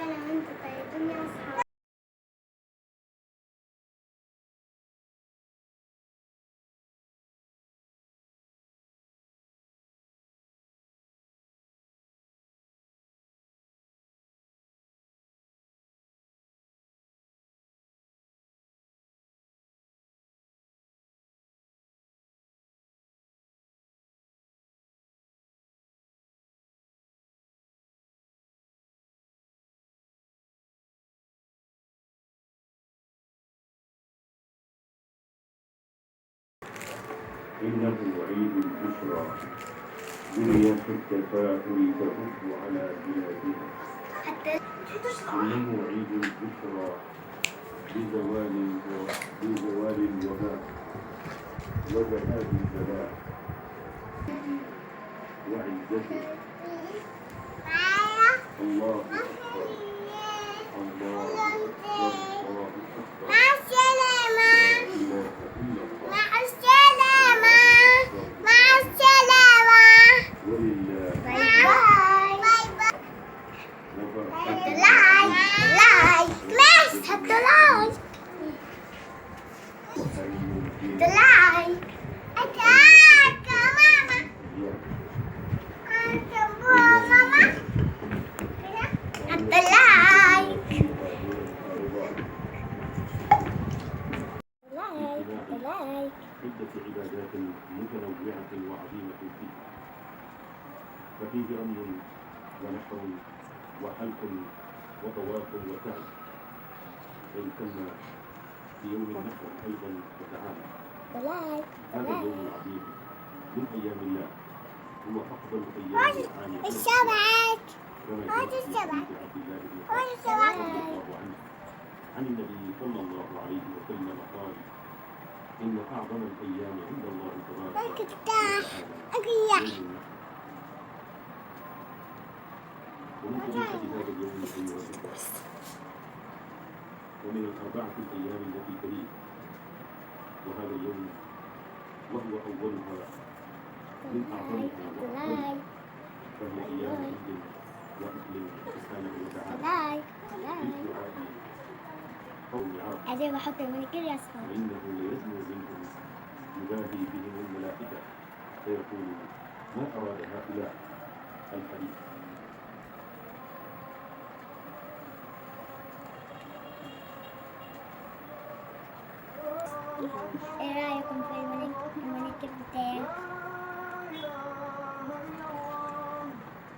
سنة وانتم طيبين يا أصحاب. إنه عيد البشرى بني في التفاؤل تهب على بلادنا. إنه عيد البشرى بزوال الوباء وذهاب البلاء وعزته. الله أكبر الله أكبر الله أكبر. مع السلامة. لا إله إلا الله. مع السلامة. مع السلامة. ولله باي باي. باي باي. حط لايك. لايك. مس حط لايك. حط لايك. أتاك ماما. ماما. حط لايك. لايك. عدة عبادات متنوعة وعظيمة فيه، ففيه رمي ونحر وحلق وطواف وسعي، ويسمى في يوم النحر أيضا وتعالى. هذا اليوم العظيم من أيام الله هو أفضل أيام العام السبعة. كما هذا جاء في السبعة. حديث عبد الله بن هذا عمر السبعة. رضي الله عنه عن النبي صلى الله عليه وسلم قال: إن أعظم الأيام عند الله تبارك تفتح. وتعالى أقيا. يوم النحر. ومن طبيعة هذا اليوم أيها الإخوة، ومن الأربعة الأيام التي تليه وهذا اليوم وهو أولها من أعظمها وأفضلها، فهي أيام عيد وأكل سبحانه وتعالى بالدعاء قول عاصم. أجي بحط المنكر يا أصحاب. وإنه ليزنو منهم يباهي بهم الملائكة فيقول: ما أراد هؤلاء الحديث. إيه رأيكم في المنكر بتاعي؟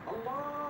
الله